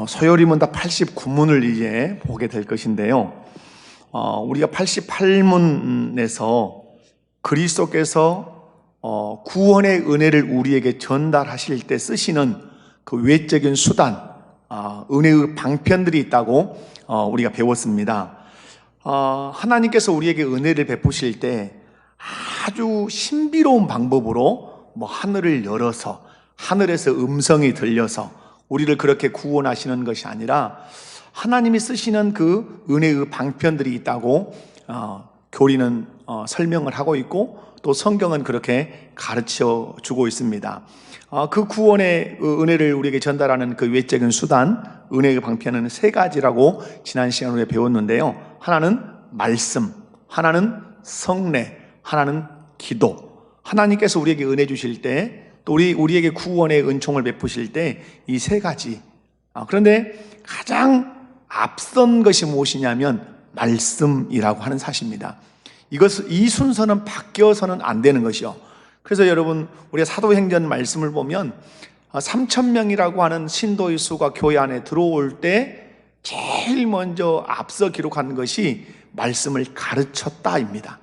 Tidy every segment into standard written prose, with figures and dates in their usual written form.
소요리문답 89문을 이제 보게 될 것인데요. 우리가 88문에서 그리스도께서 구원의 은혜를 우리에게 전달하실 때 쓰시는 그 외적인 수단, 은혜의 방편들이 있다고 우리가 배웠습니다. 하나님께서 우리에게 은혜를 베푸실 때 아주 신비로운 방법으로 하늘을 열어서 하늘에서 음성이 들려서 우리를 그렇게 구원하시는 것이 아니라 하나님이 쓰시는 그 은혜의 방편들이 있다고 교리는 설명을 하고 있고 또 성경은 그렇게 가르쳐 주고 있습니다. 그 구원의 은혜를 우리에게 전달하는 그 외적인 수단, 은혜의 방편은 세 가지라고 지난 시간에 배웠는데요. 하나는 말씀, 하나는 성례, 하나는 기도. 하나님께서 우리에게 은혜 주실 때 또 우리에게 구원의 은총을 베푸실 때 이 세 가지. 그런데 가장 앞선 것이 무엇이냐면 말씀이라고 하는 사실입니다. 이 순서는 바뀌어서는 안 되는 것이요. 그래서 여러분, 우리가 사도행전 말씀을 보면 3,000명이라고 하는 신도의 수가 교회 안에 들어올 때 제일 먼저 앞서 기록한 것이 말씀을 가르쳤다입니다.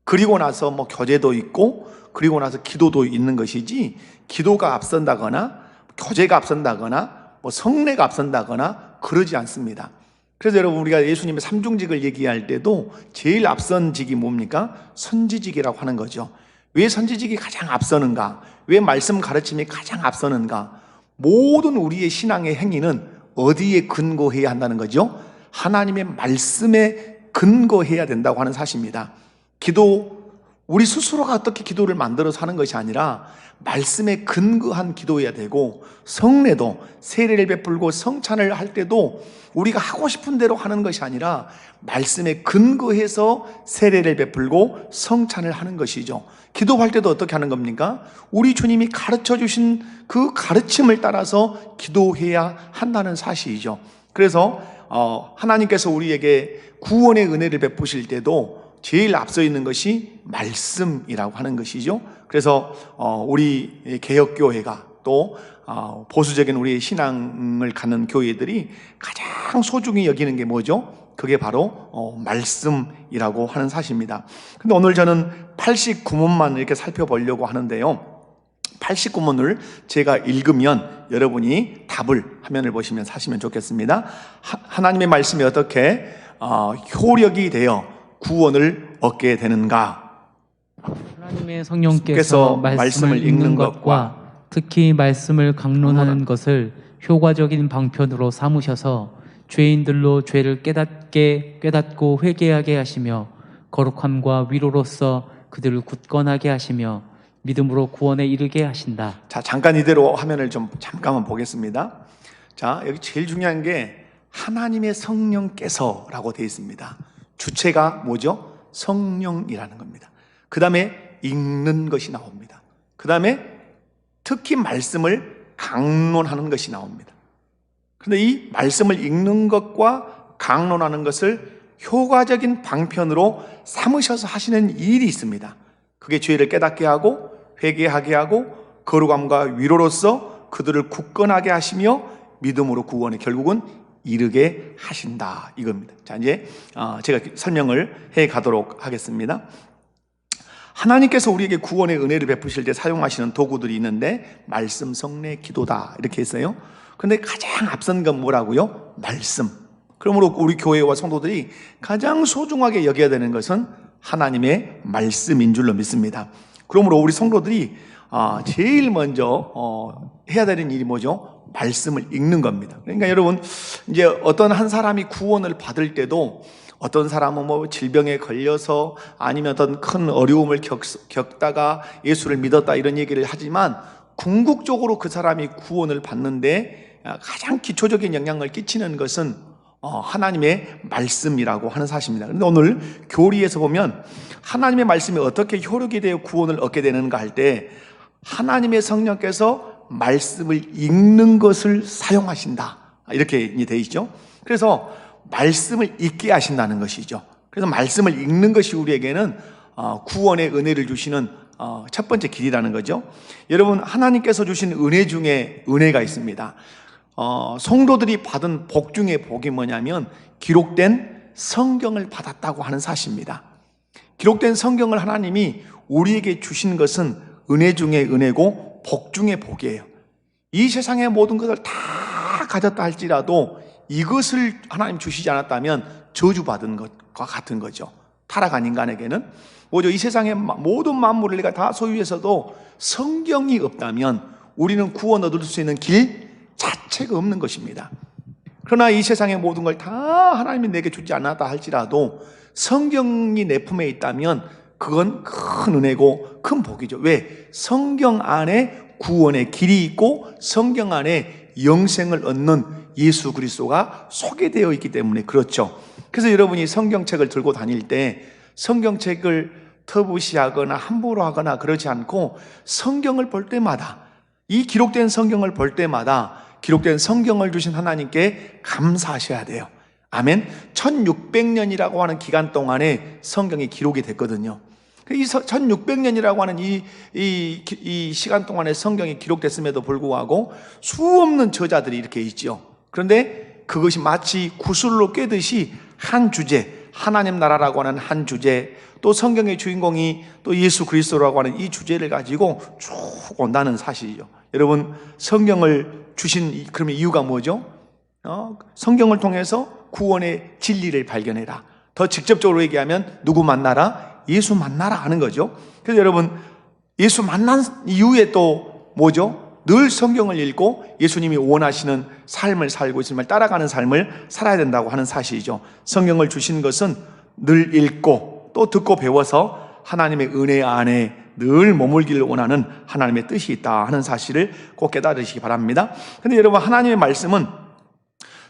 그리고 나서 교제도 있고 그리고 나서 기도도 있는 것이지, 기도가 앞선다거나 교제가 앞선다거나 성례가 앞선다거나 그러지 않습니다. 그래서 여러분, 우리가 예수님의 삼중직을 얘기할 때도 제일 앞선 직이 뭡니까? 선지직이라고 하는 거죠. 왜 선지직이 가장 앞서는가? 왜 말씀 가르침이 가장 앞서는가? 모든 우리의 신앙의 행위는 어디에 근거해야 한다는 거죠? 하나님의 말씀에 근거해야 된다고 하는 사실입니다. 기도, 우리 스스로가 어떻게 기도를 만들어서 하는 것이 아니라 말씀에 근거한 기도해야 되고, 성례도 세례를 베풀고 성찬을 할 때도 우리가 하고 싶은 대로 하는 것이 아니라 말씀에 근거해서 세례를 베풀고 성찬을 하는 것이죠. 기도할 때도 어떻게 하는 겁니까? 우리 주님이 가르쳐 주신 그 가르침을 따라서 기도해야 한다는 사실이죠. 그래서 하나님께서 우리에게 구원의 은혜를 베푸실 때도 제일 앞서 있는 것이 말씀이라고 하는 것이죠. 그래서 우리 개혁교회가 또 보수적인 우리의 신앙을 갖는 교회들이 가장 소중히 여기는 게 뭐죠? 그게 바로 말씀이라고 하는 사실입니다. 근데 오늘 저는 89문만 이렇게 살펴보려고 하는데요. 89문을 제가 읽으면 여러분이 답을 화면을 보시면 사시면 좋겠습니다. 하나님의 말씀이 어떻게 효력이 되어 구원을 얻게 되는가? 하나님의 성령께서 말씀을 읽는 것과 특히 말씀을 강론하는 것을 효과적인 방편으로 삼으셔서 죄인들로 죄를 깨닫고 회개하게 하시며 거룩함과 위로로서 그들을 굳건하게 하시며 믿음으로 구원에 이르게 하신다. 자, 잠깐 이대로 화면을 좀 잠깐만 보겠습니다. 자, 여기 제일 중요한 게 하나님의 성령께서라고 되어 있습니다. 주체가 뭐죠? 성령이라는 겁니다. 그 다음에 읽는 것이 나옵니다. 그 다음에 특히 말씀을 강론하는 것이 나옵니다. 그런데 이 말씀을 읽는 것과 강론하는 것을 효과적인 방편으로 삼으셔서 하시는 일이 있습니다. 그게 죄를 깨닫게 하고 회개하게 하고 거룩함과 위로로서 그들을 굳건하게 하시며 믿음으로 구원에 결국은 이르게 하신다, 이겁니다. 자, 이제 제가 설명을 해 가도록 하겠습니다. 하나님께서 우리에게 구원의 은혜를 베푸실 때 사용하시는 도구들이 있는데 말씀, 성례, 기도다 이렇게 했어요. 근데 가장 앞선 건 뭐라고요? 말씀. 그러므로 우리 교회와 성도들이 가장 소중하게 여겨야 되는 것은 하나님의 말씀인 줄로 믿습니다. 그러므로 우리 성도들이 제일 먼저 해야 되는 일이 뭐죠? 말씀을 읽는 겁니다. 그러니까 여러분, 이제 어떤 한 사람이 구원을 받을 때도 어떤 사람은 질병에 걸려서 아니면 어떤 큰 어려움을 겪다가 예수를 믿었다 이런 얘기를 하지만 궁극적으로 그 사람이 구원을 받는데 가장 기초적인 영향을 끼치는 것은 하나님의 말씀이라고 하는 사실입니다. 그런데 오늘 교리에서 보면 하나님의 말씀이 어떻게 효력이 되어 구원을 얻게 되는가 할 때 하나님의 성령께서 말씀을 읽는 것을 사용하신다, 이렇게 되어 있죠. 그래서 말씀을 읽게 하신다는 것이죠. 그래서 말씀을 읽는 것이 우리에게는 구원의 은혜를 주시는 첫 번째 길이라는 거죠. 여러분, 하나님께서 주신 은혜 중에 은혜가 있습니다. 성도들이 받은 복 중에 복이 뭐냐면 기록된 성경을 받았다고 하는 사실입니다. 기록된 성경을 하나님이 우리에게 주신 것은 은혜 중에 은혜고 복 중에 복이에요. 이 세상의 모든 것을 다 가졌다 할지라도 이것을 하나님 주시지 않았다면 저주받은 것과 같은 거죠. 타락한 인간에게는 뭐죠? 이 세상의 모든 만물을 내가 다 소유해서도 성경이 없다면 우리는 구원 얻을 수 있는 길 자체가 없는 것입니다. 그러나 이 세상의 모든 걸 다 하나님이 내게 주지 않았다 할지라도 성경이 내 품에 있다면 그건 큰 은혜고 큰 복이죠. 왜? 성경 안에 구원의 길이 있고 성경 안에 영생을 얻는 예수 그리스도가 소개되어 있기 때문에 그렇죠. 그래서 여러분이 성경책을 들고 다닐 때 성경책을 터부시하거나 함부로 하거나 그러지 않고 성경을 볼 때마다, 이 기록된 성경을 볼 때마다 기록된 성경을 주신 하나님께 감사하셔야 돼요. 아멘. 1600년이라고 하는 기간 동안에 성경이 기록이 됐거든요. 이 1600년이라고 하는 이 시간 동안에 성경이 기록됐음에도 불구하고 수없는 저자들이 이렇게 있죠. 그런데 그것이 마치 구슬로 꿰듯이 한 주제, 하나님 나라라고 하는 한 주제, 또 성경의 주인공이 또 예수 그리스도라고 하는 이 주제를 가지고 쭉 온다는 사실이죠. 여러분, 성경을 주신 그러면 이유가 뭐죠? 성경을 통해서 구원의 진리를 발견해라. 더 직접적으로 얘기하면 누구 만나라? 예수 만나라 하는 거죠. 그래서 여러분, 예수 만난 이후에 또 뭐죠? 늘 성경을 읽고 예수님이 원하시는 삶을 살고 있음을 따라가는 삶을 살아야 된다고 하는 사실이죠. 성경을 주신 것은 늘 읽고 또 듣고 배워서 하나님의 은혜 안에 늘 머물기를 원하는 하나님의 뜻이 있다 하는 사실을 꼭 깨달으시기 바랍니다. 그런데 여러분, 하나님의 말씀은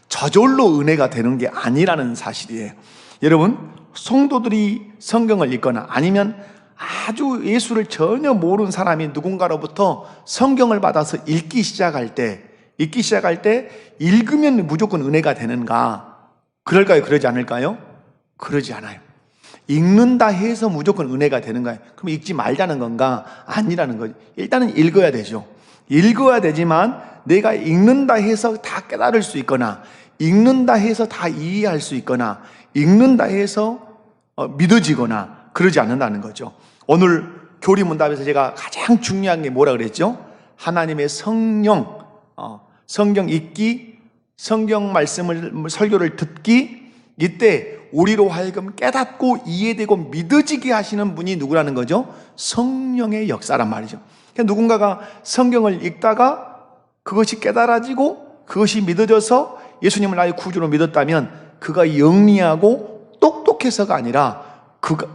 저절로 은혜가 되는 게 아니라는 사실이에요. 여러분, 성도들이 성경을 읽거나 아니면 아주 예수를 전혀 모르는 사람이 누군가로부터 성경을 받아서 읽기 시작할 때 읽으면 무조건 은혜가 되는가? 그럴까요? 그러지 않을까요? 그러지 않아요. 읽는다 해서 무조건 은혜가 되는가요? 그럼 읽지 말자는 건가? 아니라는 거죠. 일단은 읽어야 되죠. 읽어야 되지만 내가 읽는다 해서 다 깨달을 수 있거나 읽는다 해서 다 이해할 수 있거나 읽는다 해서 믿어지거나 그러지 않는다는 거죠. 오늘 교리문답에서 제가 가장 중요한 게 뭐라 그랬죠? 하나님의 성령, 성경 읽기, 성경 말씀을 설교를 듣기, 이때 우리로 하여금 깨닫고 이해되고 믿어지게 하시는 분이 누구라는 거죠? 성령의 역사란 말이죠. 그러니까 누군가가 성경을 읽다가 그것이 깨달아지고 그것이 믿어져서 예수님을 나의 구주로 믿었다면 그가 영리하고 똑똑해서가 아니라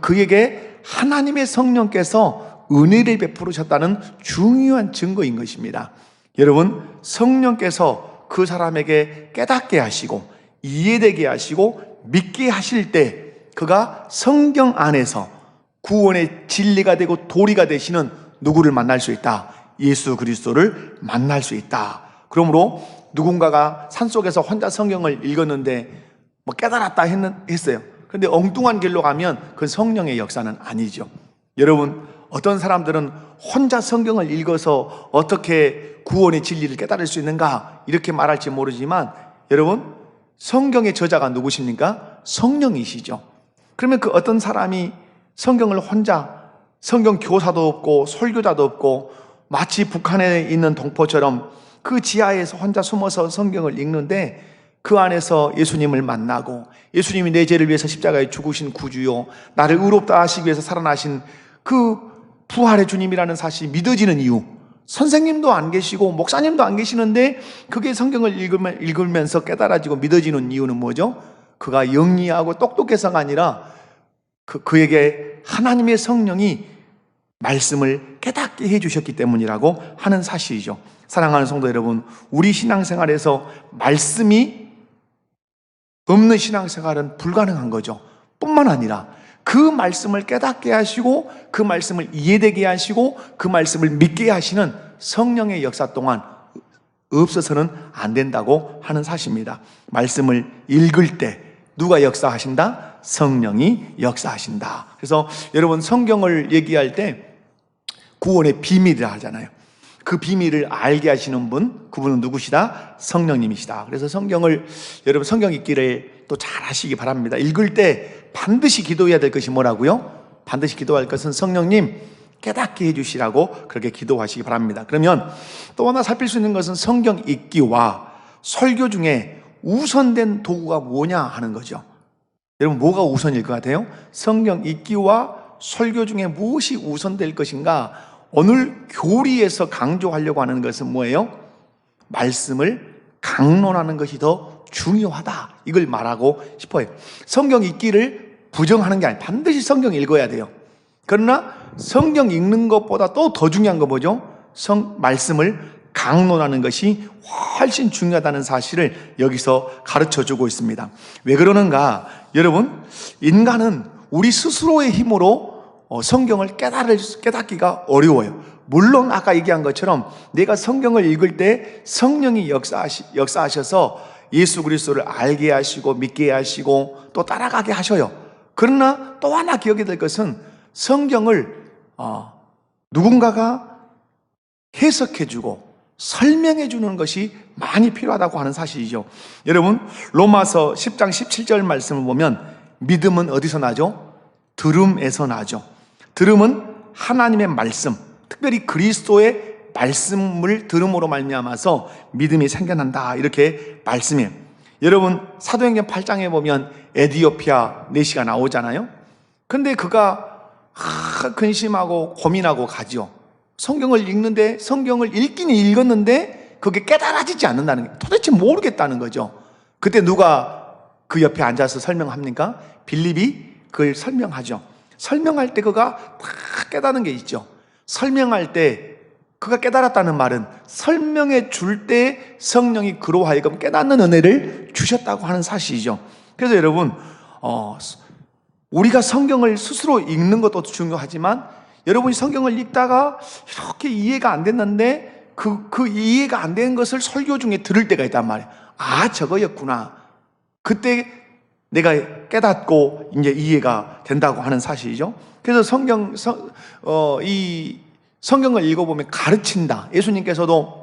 그에게 하나님의 성령께서 은혜를 베풀으셨다는 중요한 증거인 것입니다. 여러분, 성령께서 그 사람에게 깨닫게 하시고 이해되게 하시고 믿게 하실 때 그가 성경 안에서 구원의 진리가 되고 도리가 되시는 누구를 만날 수 있다? 예수 그리스도를 만날 수 있다. 그러므로 누군가가 산속에서 혼자 성경을 읽었는데 뭐 깨달았다 했어요. 그런데 엉뚱한 길로 가면 그건 성령의 역사는 아니죠. 여러분, 어떤 사람들은 혼자 성경을 읽어서 어떻게 구원의 진리를 깨달을 수 있는가 이렇게 말할지 모르지만 여러분, 성경의 저자가 누구십니까? 성령이시죠. 그러면 그 어떤 사람이 성경을 혼자, 성경 교사도 없고 설교자도 없고 마치 북한에 있는 동포처럼 그 지하에서 혼자 숨어서 성경을 읽는데 그 안에서 예수님을 만나고 예수님이 내 죄를 위해서 십자가에 죽으신 구주요, 나를 의롭다 하시기 위해서 살아나신 그 부활의 주님이라는 사실이 믿어지는 이유, 선생님도 안 계시고 목사님도 안 계시는데 그게 성경을 읽으면서 깨달아지고 믿어지는 이유는 뭐죠? 그가 영리하고 똑똑해서가 아니라 그에게 하나님의 성령이 말씀을 깨닫게 해주셨기 때문이라고 하는 사실이죠. 사랑하는 성도 여러분, 우리 신앙생활에서 말씀이 없는 신앙생활은 불가능한 거죠. 뿐만 아니라 그 말씀을 깨닫게 하시고 그 말씀을 이해되게 하시고 그 말씀을 믿게 하시는 성령의 역사 동안 없어서는 안 된다고 하는 사실입니다. 말씀을 읽을 때 누가 역사하신다? 성령이 역사하신다. 그래서 여러분, 성경을 얘기할 때 구원의 비밀이라 하잖아요. 그 비밀을 알게 하시는 분, 그분은 누구시다? 성령님이시다. 그래서 성경을, 여러분 성경 읽기를 또 잘 하시기 바랍니다. 읽을 때 반드시 기도해야 될 것이 뭐라고요? 반드시 기도할 것은 성령님 깨닫게 해주시라고 그렇게 기도하시기 바랍니다. 그러면 또 하나 살필 수 있는 것은 성경 읽기와 설교 중에 우선된 도구가 뭐냐 하는 거죠. 여러분 뭐가 우선일 것 같아요? 성경 읽기와 설교 중에 무엇이 우선될 것인가? 오늘 교리에서 강조하려고 하는 것은 뭐예요? 말씀을 강론하는 것이 더 중요하다, 이걸 말하고 싶어요. 성경 읽기를 부정하는 게 아니에요. 반드시 성경 읽어야 돼요. 그러나 성경 읽는 것보다 또 더 중요한 거 뭐죠? 말씀을 강론하는 것이 훨씬 중요하다는 사실을 여기서 가르쳐주고 있습니다. 왜 그러는가? 여러분, 인간은 우리 스스로의 힘으로 성경을 깨닫기가 어려워요. 물론 아까 얘기한 것처럼 내가 성경을 읽을 때 성령이 역사하셔서 예수 그리스도를 알게 하시고 믿게 하시고 또 따라가게 하셔요. 그러나 또 하나 기억해야 될 것은 성경을 누군가가 해석해주고 설명해주는 것이 많이 필요하다고 하는 사실이죠. 여러분, 로마서 10장 17절 말씀을 보면 믿음은 어디서 나죠? 들음에서 나죠. 들음은 하나님의 말씀, 특별히 그리스도의 말씀을 들음으로 말미암아서 믿음이 생겨난다, 이렇게 말씀해요. 여러분, 사도행전 8장에 보면 에디오피아 내시가 나오잖아요. 근데 그가 근심하고 고민하고 가죠. 성경을 읽는데, 성경을 읽기는 읽었는데 그게 깨달아지지 않는다는 게, 도대체 모르겠다는 거죠. 그때 누가 그 옆에 앉아서 설명합니까? 빌립이 그걸 설명하죠. 설명할 때 그가 다 깨닫는 게 있죠. 설명할 때 그가 깨달았다는 말은 설명해 줄 때 성령이 그로 하여금 깨닫는 은혜를 주셨다고 하는 사실이죠. 그래서 여러분, 우리가 성경을 스스로 읽는 것도 중요하지만, 여러분이 성경을 읽다가 이렇게 이해가 안 됐는데 그 이해가 안 된 것을 설교 중에 들을 때가 있단 말이에요. 아, 저거였구나. 그때 내가 깨닫고 이제 이해가 된다고 하는 사실이죠. 그래서 이 성경을 읽어보면 가르친다. 예수님께서도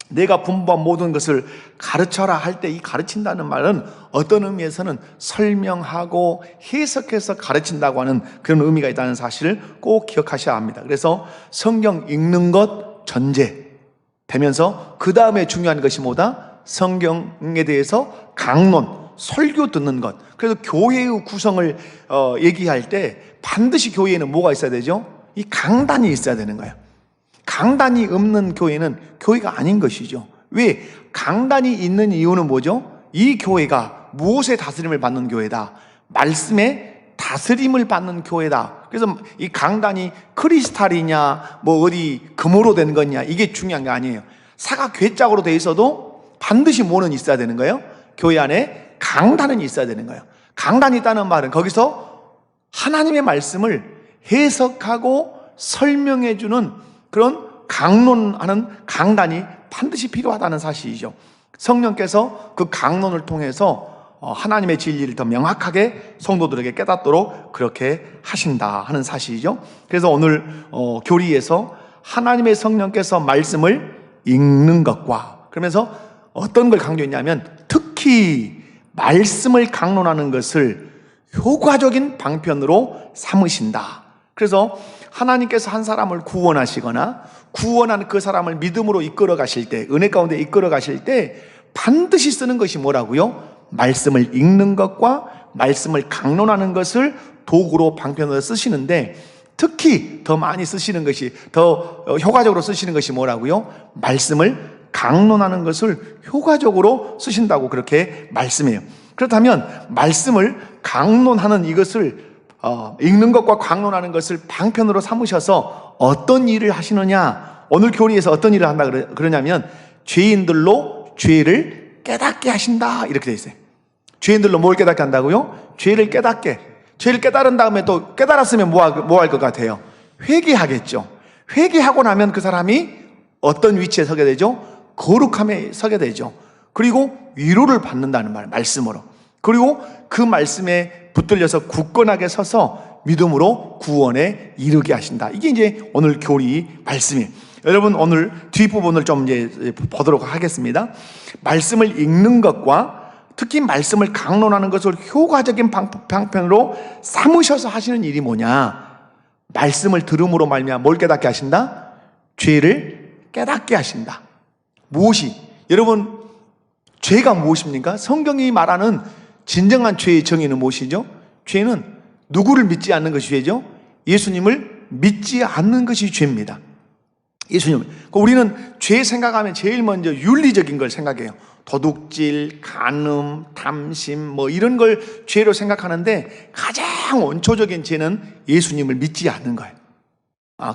내가 분부한 모든 것을 가르쳐라 할 때 이 가르친다는 말은 어떤 의미에서는 설명하고 해석해서 가르친다고 하는 그런 의미가 있다는 사실을 꼭 기억하셔야 합니다. 그래서 성경 읽는 것 전제 되면서 그 다음에 중요한 것이 뭐다? 성경에 대해서 강론, 설교 듣는 것. 그래서 교회의 구성을 얘기할 때 반드시 교회에는 뭐가 있어야 되죠? 이 강단이 있어야 되는 거예요. 강단이 없는 교회는 교회가 아닌 것이죠. 왜? 강단이 있는 이유는 뭐죠? 이 교회가 무엇의 다스림을 받는 교회다? 말씀의 다스림을 받는 교회다. 그래서 이 강단이 크리스탈이냐 뭐 어디 금으로 된 거냐, 이게 중요한 게 아니에요. 사각 괴짝으로 돼 있어도 반드시 뭐는 있어야 되는 거예요? 교회 안에 강단은 있어야 되는 거예요. 강단이 있다는 말은 거기서 하나님의 말씀을 해석하고 설명해 주는 그런 강론하는 강단이 반드시 필요하다는 사실이죠. 성령께서 그 강론을 통해서 하나님의 진리를 더 명확하게 성도들에게 깨닫도록 그렇게 하신다 하는 사실이죠. 그래서 오늘 교리에서 하나님의 성령께서 말씀을 읽는 것과, 그러면서 어떤 걸 강조했냐면 특히 말씀을 강론하는 것을 효과적인 방편으로 삼으신다. 그래서 하나님께서 한 사람을 구원하시거나 구원한 그 사람을 믿음으로 이끌어 가실 때, 은혜 가운데 이끌어 가실 때 반드시 쓰는 것이 뭐라고요? 말씀을 읽는 것과 말씀을 강론하는 것을 도구로 방편으로 쓰시는데, 특히 더 많이 쓰시는 것이, 더 효과적으로 쓰시는 것이 뭐라고요? 말씀을 강론하는 것을 효과적으로 쓰신다고 그렇게 말씀해요. 그렇다면 말씀을 강론하는 이것을 읽는 것과 강론하는 것을 방편으로 삼으셔서 어떤 일을 하시느냐? 오늘 교리에서 어떤 일을 한다 그러냐면 죄인들로 죄를 깨닫게 하신다, 이렇게 돼 있어요. 죄인들로 뭘 깨닫게 한다고요? 죄를 깨닫게. 죄를 깨달은 다음에 또 깨달았으면 뭐 할 것 같아요? 회개하겠죠. 회개하고 나면 그 사람이 어떤 위치에 서게 되죠? 거룩함에 서게 되죠. 그리고 위로를 받는다는 말씀으로. 그리고 그 말씀에 붙들려서 굳건하게 서서 믿음으로 구원에 이르게 하신다. 이게 이제 오늘 교리 말씀이에요. 여러분 오늘 뒷부분을 좀 이제 보도록 하겠습니다. 말씀을 읽는 것과 특히 말씀을 강론하는 것을 효과적인 방편으로 삼으셔서 하시는 일이 뭐냐? 말씀을 들음으로 말미암아 뭘 깨닫게 하신다? 죄를 깨닫게 하신다. 무엇이? 여러분 죄가 무엇입니까? 성경이 말하는 진정한 죄의 정의는 무엇이죠? 죄는 누구를 믿지 않는 것이 죄죠? 예수님을 믿지 않는 것이 죄입니다. 예수님. 우리는 죄 생각하면 제일 먼저 윤리적인 걸 생각해요. 도둑질, 간음, 탐심 뭐 이런 걸 죄로 생각하는데 가장 원초적인 죄는 예수님을 믿지 않는 거예요.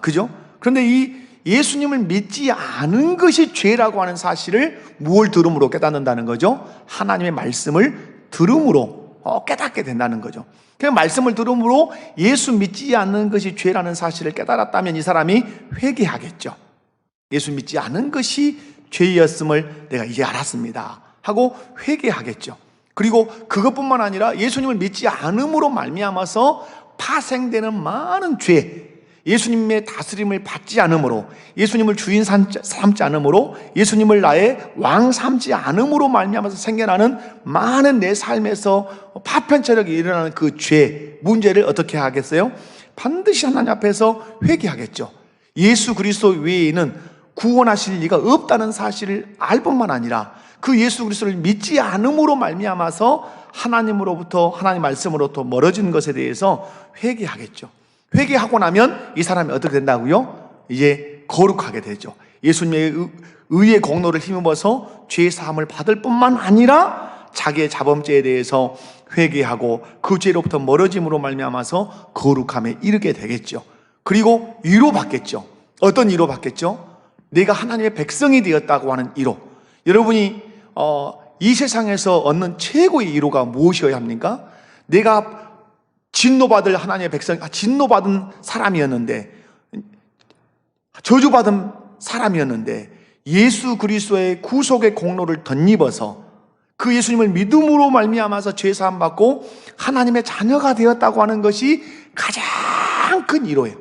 그죠? 그런데 이 예수님을 믿지 않은 것이 죄라고 하는 사실을 무엇을 들음으로 깨닫는다는 거죠? 하나님의 말씀을 들음으로 깨닫게 된다는 거죠. 그 말씀을 들음으로 예수 믿지 않는 것이 죄라는 사실을 깨달았다면 이 사람이 회개하겠죠. 예수 믿지 않은 것이 죄였음을 내가 이제 알았습니다 하고 회개하겠죠. 그리고 그것뿐만 아니라 예수님을 믿지 않음으로 말미암아서 파생되는 많은 죄, 예수님의 다스림을 받지 않음으로, 예수님을 주인 삼지 않음으로, 예수님을 나의 왕 삼지 않음으로 말미암아서 생겨나는 많은 내 삶에서 파편처럼 일어나는 그 죄, 문제를 어떻게 하겠어요? 반드시 하나님 앞에서 회개하겠죠. 예수 그리스도 외에는 구원하실 리가 없다는 사실을 알 뿐만 아니라 그 예수 그리스도를 믿지 않음으로 말미암아서 하나님으로부터, 하나님 말씀으로부터 멀어진 것에 대해서 회개하겠죠. 회개하고 나면 이 사람이 어떻게 된다고요? 이제 거룩하게 되죠. 예수님의 의의 공로를 힘입어서 죄 사함을 받을 뿐만 아니라 자기의 자범죄에 대해서 회개하고 그 죄로부터 멀어짐으로 말미암아서 거룩함에 이르게 되겠죠. 그리고 위로받겠죠. 어떤 위로받겠죠? 내가 하나님의 백성이 되었다고 하는 위로. 여러분이 이 세상에서 얻는 최고의 위로가 무엇이어야 합니까? 내가 진노받을 하나님의 백성, 진노받은 사람이었는데, 저주받은 사람이었는데 예수 그리스도의 구속의 공로를 덧입어서 그 예수님을 믿음으로 말미암아서 죄 사함 받고 하나님의 자녀가 되었다고 하는 것이 가장 큰 위로예요.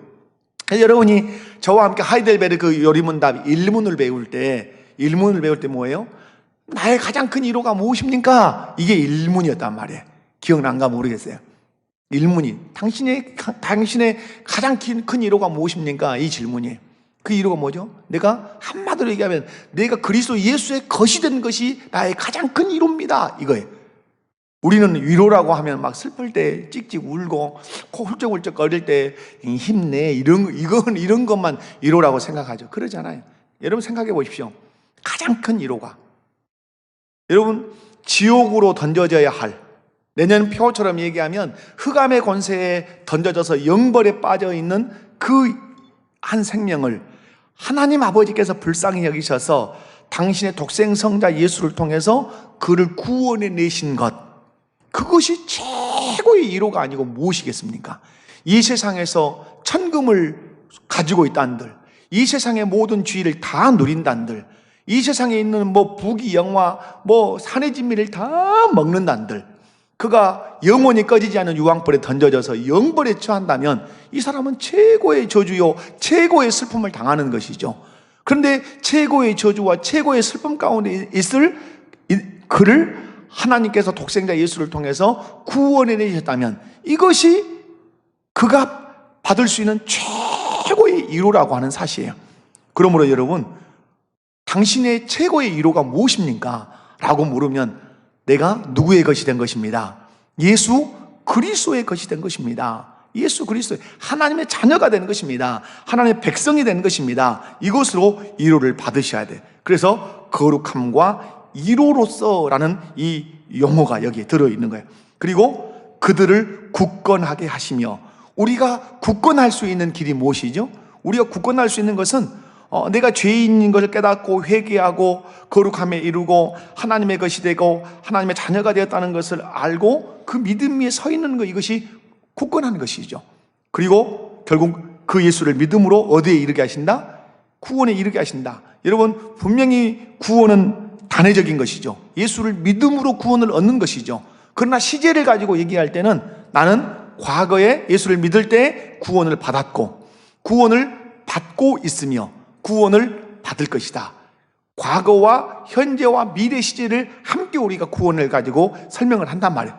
여러분이 저와 함께 하이델베르크 요리문답 일문을 배울 때 뭐예요? 나의 가장 큰 위로가 무엇입니까? 이게 일문이었단 말이에요. 기억난가 모르겠어요. 일문이 당신의 가장 큰 위로가 무엇입니까? 이 질문이에요. 그 위로가 뭐죠? 내가 한마디로 얘기하면 내가 그리스도 예수의 것이 된 것이 나의 가장 큰 위로입니다. 이거예요. 우리는 위로라고 하면 막 슬플 때 찍찍 울고 코 훌쩍훌쩍 거릴 때 힘내 이런 것만 위로라고 생각하죠. 그러잖아요. 여러분 생각해 보십시오. 가장 큰 위로가 여러분 지옥으로 던져져야 할 내년 표처럼 얘기하면 흑암의 권세에 던져져서 영벌에 빠져 있는 그 한 생명을 하나님 아버지께서 불쌍히 여기셔서 당신의 독생성자 예수를 통해서 그를 구원해 내신 것, 그것이 최고의 위로가 아니고 무엇이겠습니까? 이 세상에서 천금을 가지고 있다는들, 이 세상의 모든 주의를 다 누린다는들, 이 세상에 있는 부귀 영화 산의 진미를 다 먹는다는들, 그가 영원히 꺼지지 않은 유황불에 던져져서 영벌에 처한다면 이 사람은 최고의 저주요 최고의 슬픔을 당하는 것이죠. 그런데 최고의 저주와 최고의 슬픔 가운데 있을 그를 하나님께서 독생자 예수를 통해서 구원해 내셨다면 이것이 그가 받을 수 있는 최고의 위로라고 하는 사실이에요. 그러므로 여러분, 당신의 최고의 위로가 무엇입니까? 라고 물으면 내가 누구의 것이 된 것입니다. 예수 그리스도의 것이 된 것입니다. 예수 그리스도 하나님의 자녀가 되는 것입니다. 하나님의 백성이 되는 것입니다. 이것으로 위로를 받으셔야 돼. 그래서 거룩함과 위로로서라는 이 용어가 여기에 들어있는 거예요. 그리고 그들을 굳건하게 하시며, 우리가 굳건할 수 있는 길이 무엇이죠? 우리가 굳건할 수 있는 것은 내가 죄인인 것을 깨닫고 회개하고 거룩함에 이르고 하나님의 것이 되고 하나님의 자녀가 되었다는 것을 알고 그 믿음 위에 서 있는 것, 이것이 굳건한 것이죠. 그리고 결국 그 예수를 믿음으로 어디에 이르게 하신다? 구원에 이르게 하신다. 여러분, 분명히 구원은 단회적인 것이죠. 예수를 믿음으로 구원을 얻는 것이죠. 그러나 시제를 가지고 얘기할 때는 나는 과거에 예수를 믿을 때 구원을 받았고 구원을 받고 있으며 구원을 받을 것이다. 과거와 현재와 미래 시제를 함께 우리가 구원을 가지고 설명을 한단 말이에요.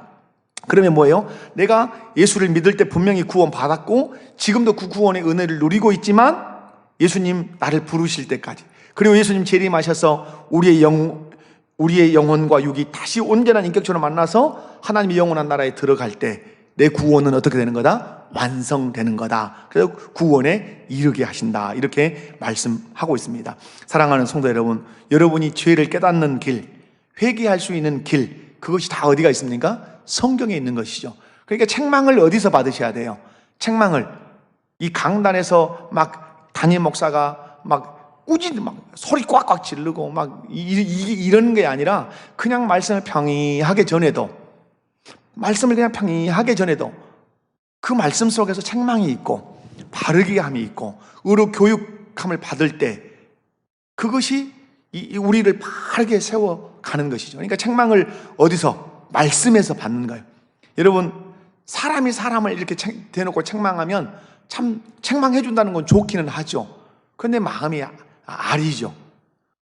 그러면 뭐예요? 내가 예수를 믿을 때 분명히 구원 받았고 지금도 그 구원의 은혜를 누리고 있지만 예수님 나를 부르실 때까지, 그리고 예수님 재림하셔서 우리의 영혼과 육이 다시 온전한 인격체로 만나서 하나님의 영원한 나라에 들어갈 때 내 구원은 어떻게 되는 거다? 완성되는 거다. 그래서 구원에 이르게 하신다. 이렇게 말씀하고 있습니다. 사랑하는 성도 여러분, 여러분이 죄를 깨닫는 길, 회개할 수 있는 길, 그것이 다 어디가 있습니까? 성경에 있는 것이죠. 그러니까 책망을 어디서 받으셔야 돼요? 책망을 이 강단에서 막 담임 목사가 막 꾸짖는 막 소리 꽉꽉 지르고 막 이런 게 아니라 그냥 말씀을 평이하게 전해도, 말씀을 그냥 평이하게 전해도 그 말씀 속에서 책망이 있고 바르게 함이 있고 의로 교육함을 받을 때 그것이 우리를 바르게 세워가는 것이죠. 그러니까 책망을 어디서? 말씀에서 받는 거예요. 여러분, 사람이 사람을 이렇게 대놓고 책망하면 참 책망해 준다는 건 좋기는 하죠. 그런데 마음이 아리죠.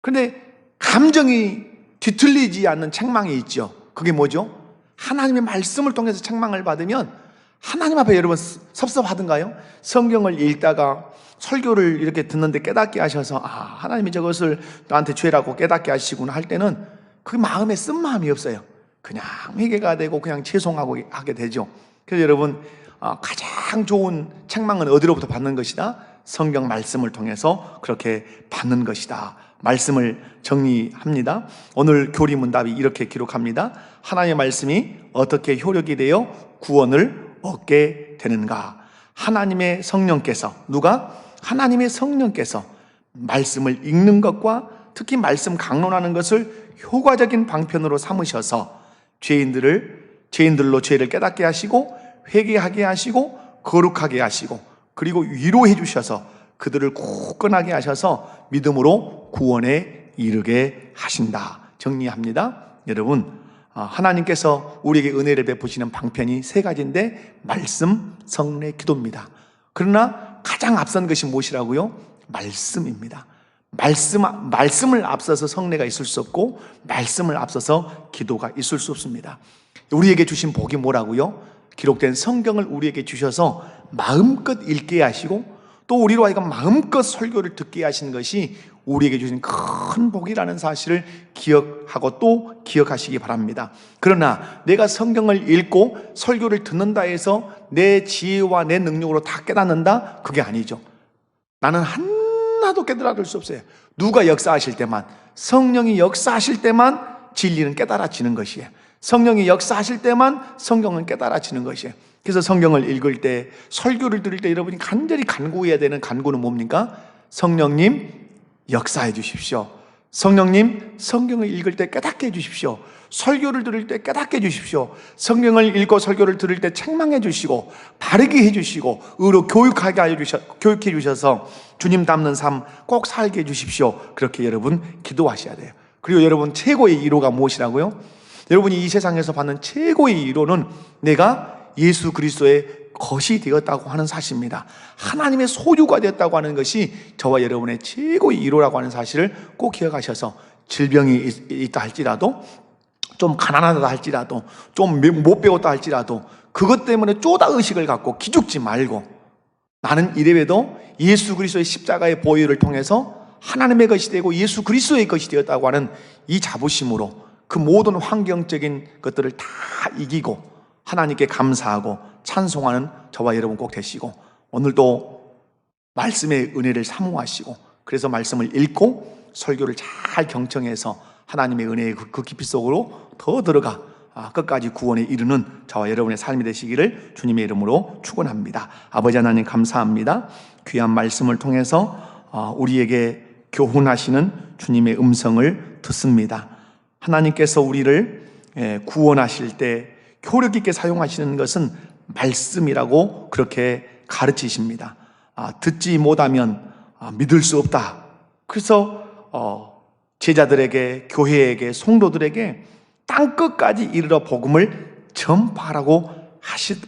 그런데 감정이 뒤틀리지 않는 책망이 있죠. 그게 뭐죠? 하나님의 말씀을 통해서 책망을 받으면 하나님 앞에 여러분 섭섭하던가요? 성경을 읽다가 설교를 이렇게 듣는데 깨닫게 하셔서 하나님이 저것을 나한테 죄라고 깨닫게 하시구나 할 때는 그 마음에 쓴 마음이 없어요. 그냥 회개가 되고 그냥 죄송하고 하게 되죠. 그래서 여러분, 가장 좋은 책망은 어디로부터 받는 것이다? 성경 말씀을 통해서 그렇게 받는 것이다. 말씀을 정리합니다. 오늘 교리 문답이 이렇게 기록합니다. 하나님의 말씀이 어떻게 효력이 되어 구원을 얻게 되는가? 하나님의 성령께서, 누가? 하나님의 성령께서 말씀을 읽는 것과 특히 말씀 강론하는 것을 효과적인 방편으로 삼으셔서 죄인들로 죄를 깨닫게 하시고 회개하게 하시고 거룩하게 하시고 그리고 위로해 주셔서 그들을 굳건하게 하셔서 믿음으로 구원에 이르게 하신다. 정리합니다. 여러분, 하나님께서 우리에게 은혜를 베푸시는 방편이 세 가지인데 말씀, 성례, 기도입니다. 그러나 가장 앞선 것이 무엇이라고요? 말씀입니다. 말씀을 앞서서 성례가 있을 수 없고 말씀을 앞서서 기도가 있을 수 없습니다. 우리에게 주신 복이 뭐라고요? 기록된 성경을 우리에게 주셔서 마음껏 읽게 하시고 또 우리로 하여금 마음껏 설교를 듣게 하신 것이 우리에게 주신 큰 복이라는 사실을 기억하고 또 기억하시기 바랍니다. 그러나 내가 성경을 읽고 설교를 듣는다 해서 내 지혜와 내 능력으로 다 깨닫는다? 그게 아니죠. 나는 하나도 깨달을 수 없어요. 누가 역사하실 때만, 성령이 역사하실 때만 진리는 깨달아지는 것이에요. 성령이 역사하실 때만 성경은 깨달아지는 것이에요. 그래서 성경을 읽을 때, 설교를 들을 때 여러분이 간절히 간구해야 되는 간구는 뭡니까? 성령님 역사해 주십시오. 성령님 성경을 읽을 때 깨닫게 해 주십시오. 설교를 들을 때 깨닫게 해 주십시오. 성경을 읽고 설교를 들을 때 책망해 주시고 바르게 해 주시고 의로 교육해 주셔서 주님 닮는 삶 꼭 살게 해 주십시오. 그렇게 여러분 기도하셔야 돼요. 그리고 여러분 최고의 위로가 무엇이라고요? 여러분이 이 세상에서 받는 최고의 위로는 내가 예수 그리스도의 것이 되었다고 하는 사실입니다. 하나님의 소유가 되었다고 하는 것이 저와 여러분의 최고의 위로라고 하는 사실을 꼭 기억하셔서 질병이 있다 할지라도 좀 가난하다 할지라도 좀 못 배웠다 할지라도 그것 때문에 쪼다의식을 갖고 기죽지 말고 나는 이래봬도 예수 그리스도의 십자가의 보혈을 통해서 하나님의 것이 되고 예수 그리스도의 것이 되었다고 하는 이 자부심으로 그 모든 환경적인 것들을 다 이기고 하나님께 감사하고 찬송하는 저와 여러분 꼭 되시고 오늘도 말씀의 은혜를 사모하시고 그래서 말씀을 읽고 설교를 잘 경청해서 하나님의 은혜의 그 깊이 속으로 더 들어가 끝까지 구원에 이르는 저와 여러분의 삶이 되시기를 주님의 이름으로 축원합니다. 아버지 하나님 감사합니다. 귀한 말씀을 통해서 우리에게 교훈하시는 주님의 음성을 듣습니다. 하나님께서 우리를 구원하실 때 효력 있게 사용하시는 것은 말씀이라고 그렇게 가르치십니다. 듣지 못하면 믿을 수 없다. 그래서 제자들에게, 교회에게, 성도들에게 땅끝까지 이르러 복음을 전파하라고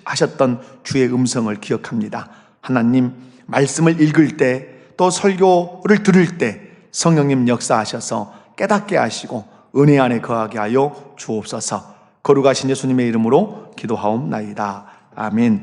하셨던 주의 음성을 기억합니다. 하나님, 말씀을 읽을 때 또 설교를 들을 때 성령님 역사하셔서 깨닫게 하시고 은혜 안에 거하게 하여 주옵소서. 거룩하신 예수님의 이름으로 기도하옵나이다. 아멘.